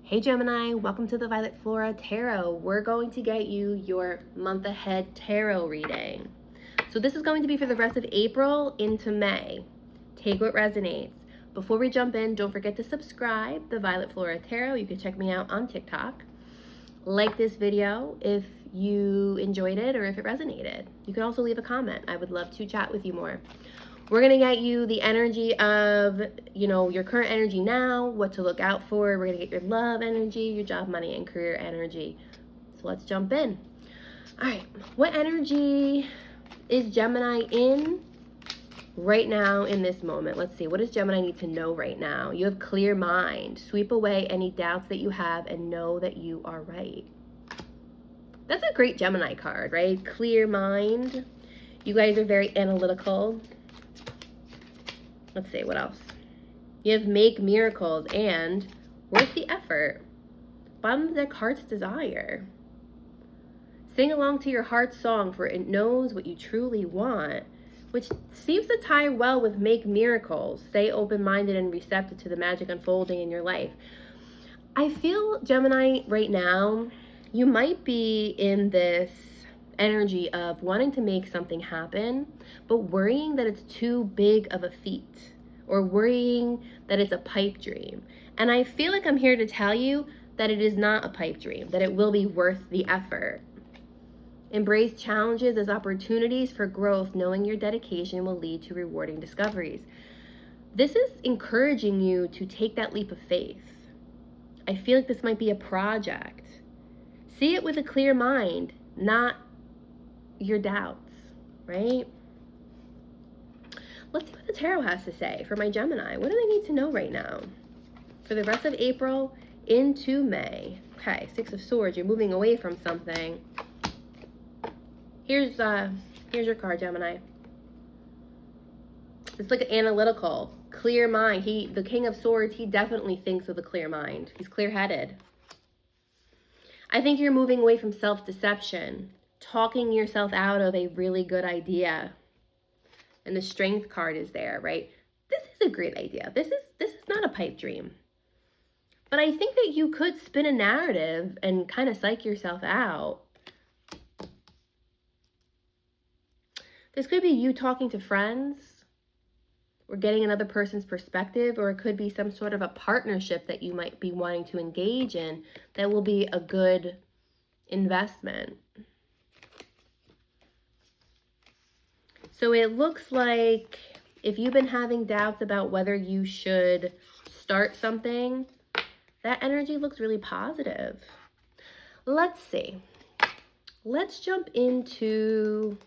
Hey Gemini, welcome to the Violet Flora Tarot. We're going to get you your month ahead tarot reading. So this is going to be for the rest of April into May. Take what resonates. Before we jump in, don't forget to subscribe, the Violet Flora Tarot. You can check me out on TikTok. Like this video if you enjoyed it or if it resonated. You can also leave a comment. I would love to chat with you more. We're going to get you the energy of, your current energy now, what to look out for. We're going to get your love energy, your job, money, and career energy. So let's jump in. All right. What energy is Gemini in right now in this moment? Let's see. What does Gemini need to know right now? You have clear mind. Sweep away any doubts that you have and know that you are right. That's a great Gemini card, right? Clear mind. You guys are very analytical. Let's see, what else? You have make miracles and worth the effort. Bottom of the deck, heart's desire. Sing along to your heart's song, for it knows what you truly want, which seems to tie well with make miracles. Stay open-minded and receptive to the magic unfolding in your life. I feel, Gemini, right now, you might be in this energy of wanting to make something happen, but worrying that it's too big of a feat or worrying that it's a pipe dream. And I feel like I'm here to tell you that it is not a pipe dream, that it will be worth the effort. Embrace challenges as opportunities for growth, knowing your dedication will lead to rewarding discoveries. This is encouraging you to take that leap of faith. I feel like this might be a project. See it with a clear mind, not your doubts, right? Let's see what the tarot has to say for my Gemini. What do they need to know right now for the rest of April into May? Okay, Six of Swords. You're moving away from something. Here's your card, Gemini. It's like an analytical, clear mind. The King of Swords, he definitely thinks with a clear mind. He's clear-headed. I think you're moving away from self-deception, talking yourself out of a really good idea. And the Strength card is there, right? This is a great idea. This is not a pipe dream. But I think that you could spin a narrative and kind of psych yourself out. This could be you talking to friends or getting another person's perspective, or it could be some sort of a partnership that you might be wanting to engage in that will be a good investment. So it looks like if you've been having doubts about whether you should start something, that energy looks really positive. Let's see. Let's jump into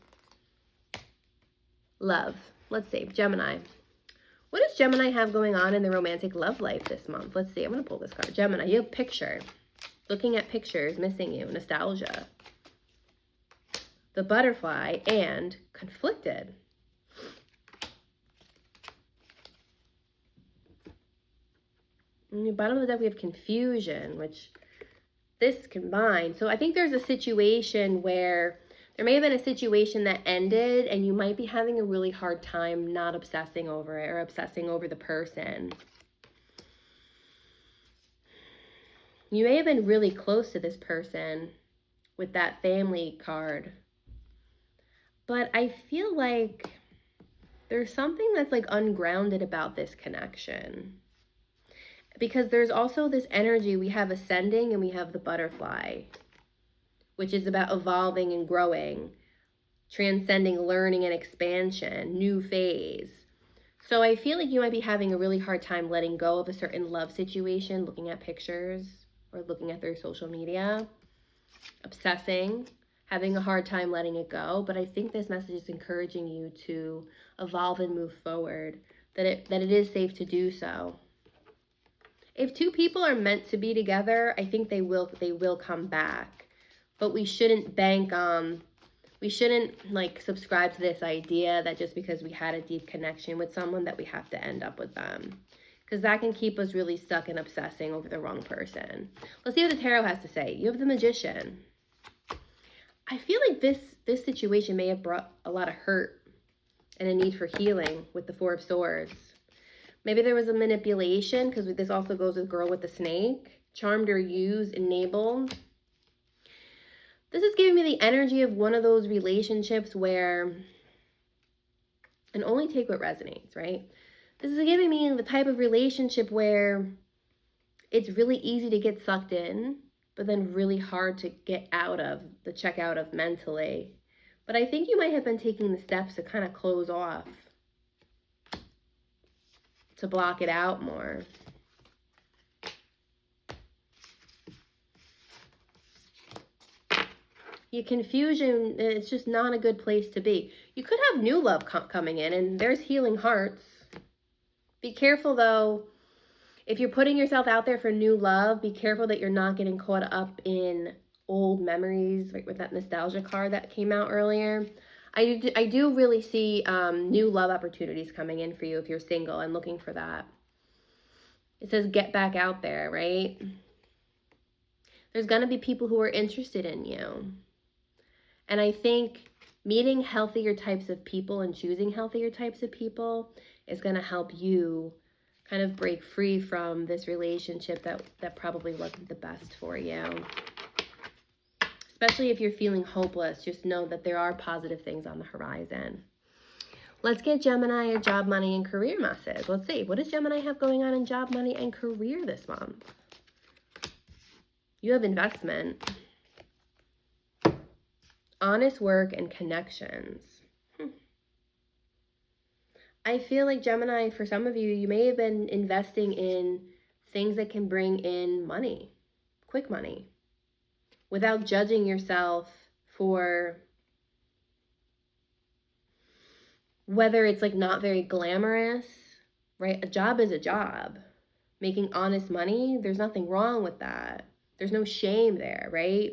love. Let's see, Gemini. What does Gemini have going on in the romantic love life this month? Let's see, I'm going to pull this card. Gemini, you have picture. Looking at pictures, missing you, nostalgia. The butterfly, and conflicted. In the bottom of the deck, we have confusion, which this combined. So I think there's a situation where there may have been a situation that ended and you might be having a really hard time not obsessing over it or obsessing over the person. You may have been really close to this person with that family card. But I feel like there's something that's like ungrounded about this connection. Because there's also this energy, we have ascending and we have the butterfly, which is about evolving and growing, transcending learning and expansion, new phase. So I feel like you might be having a really hard time letting go of a certain love situation, looking at pictures or looking at their social media, obsessing, having a hard time letting it go. But I think this message is encouraging you to evolve and move forward, that it is safe to do so. If two people are meant to be together, I think they will come back. But we shouldn't bank on, we shouldn't like subscribe to this idea that just because we had a deep connection with someone that we have to end up with them. Because that can keep us really stuck and obsessing over the wrong person. Let's see what the tarot has to say. You have the Magician. I feel like this situation may have brought a lot of hurt and a need for healing with the Four of Swords. Maybe there was a manipulation, because this also goes with girl with the snake. Charmed or used, enabled. This is giving me the energy of one of those relationships where, and only take what resonates, right? This is giving me the type of relationship where it's really easy to get sucked in, but then really hard to get out of, the check out of mentally. But I think you might have been taking the steps to kind of close off, to block it out more. Your confusion, it's just not a good place to be. You could have new love coming in, and there's healing hearts. Be careful, though. If you're putting yourself out there for new love, be careful that you're not getting caught up in old memories, right, with that nostalgia card that came out earlier. I do really see new love opportunities coming in for you if you're single and looking for that. It says get back out there, right? There's going to be people who are interested in you. And I think meeting healthier types of people and choosing healthier types of people is going to help you kind of break free from this relationship that probably wasn't the best for you. Especially if you're feeling hopeless, just know that there are positive things on the horizon. Let's get Gemini a job, money, and career message. Let's see. What does Gemini have going on in job, money, and career this month? You have investment, honest work, and connections. I feel like Gemini, for some of you, you may have been investing in things that can bring in money, quick money, without judging yourself for whether it's like not very glamorous, right? A job is a job. Making honest money, there's nothing wrong with that. There's no shame there, right?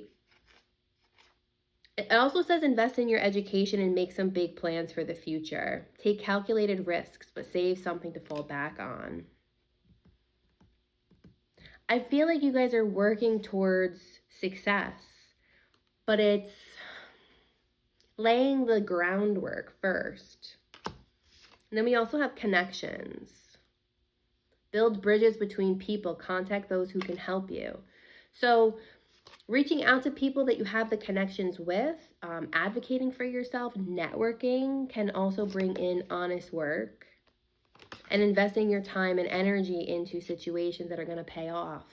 It also says invest in your education and make some big plans for the future. Take calculated risks, but save something to fall back on. I feel like you guys are working towards success, but it's laying the groundwork first. And then we also have connections. Build bridges between people. Contact those who can help you. So reaching out to people that you have the connections with, advocating for yourself, networking can also bring in honest work, and investing your time and energy into situations that are going to pay off.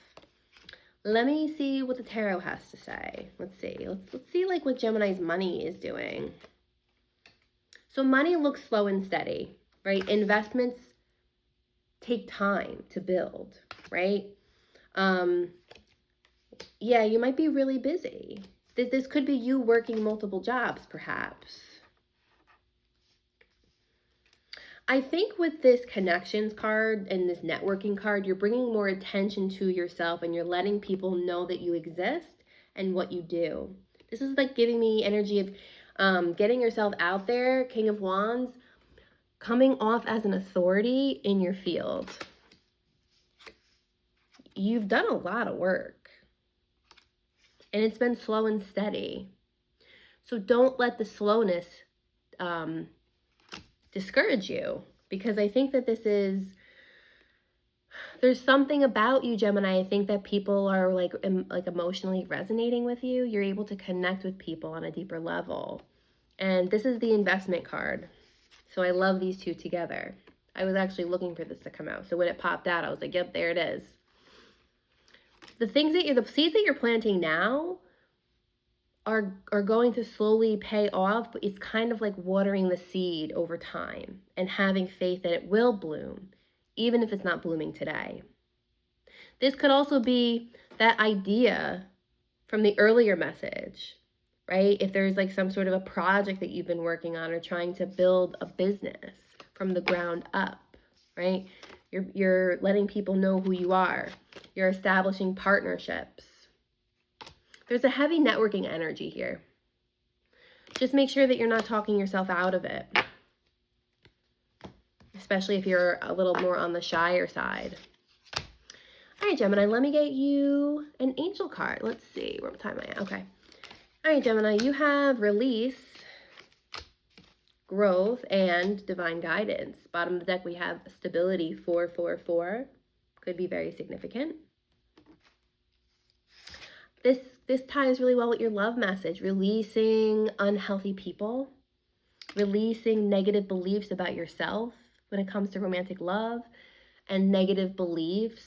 Let me see what the tarot has to say. Let's see. Let's see like what Gemini's money is doing. So money looks slow and steady, right? Investments take time to build, right? Yeah, you might be really busy. This could be you working multiple jobs, perhaps. I think with this connections card and this networking card, you're bringing more attention to yourself and you're letting people know that you exist and what you do. This is like giving me energy of getting yourself out there, King of Wands, coming off as an authority in your field. You've done a lot of work. And it's been slow and steady. So don't let the slowness discourage you. Because I think that there's something about you, Gemini. I think that people are like emotionally resonating with you. You're able to connect with people on a deeper level. And this is the investment card. So I love these two together. I was actually looking for this to come out. So when it popped out, I was like, yep, there it is. The seeds that you're planting now are going to slowly pay off, but it's kind of like watering the seed over time and having faith that it will bloom, even if it's not blooming today. This could also be that idea from the earlier message, right? If there's like some sort of a project that you've been working on or trying to build a business from the ground up, right? You're letting people know who you are. You're establishing partnerships. There's a heavy networking energy here. Just make sure that you're not talking yourself out of it. Especially if you're a little more on the shyer side. All right, Gemini, let me get you an angel card. Let's see, what time am I at? Okay. All right, Gemini, you have release, growth, and divine guidance. Bottom of the deck, we have stability, 444. Could be very significant. This ties really well with your love message, releasing unhealthy people, releasing negative beliefs about yourself when it comes to romantic love, and negative beliefs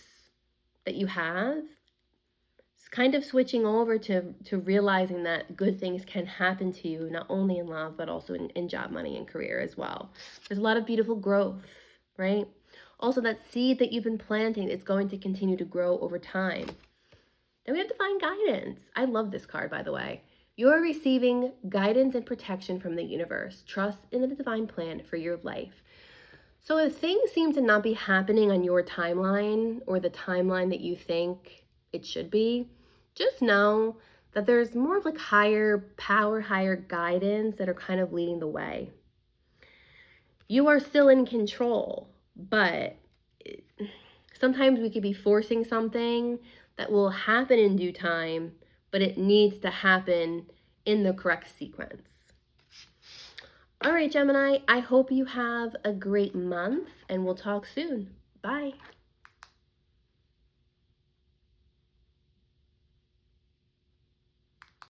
that you have. It's kind of switching over to realizing that good things can happen to you, not only in love, but also in job, money, and career as well. There's a lot of beautiful growth, right? Also, that seed that you've been planting is going to continue to grow over time. Then we have divine guidance. I love this card, by the way. You're receiving guidance and protection from the universe. Trust in the divine plan for your life. So if things seem to not be happening on your timeline or the timeline that you think it should be, just know that there's more of like higher power, higher guidance that are kind of leading the way. You are still in control, but sometimes we could be forcing something that will happen in due time, but it needs to happen in the correct sequence. All right, Gemini, I hope you have a great month, and we'll talk soon. Bye.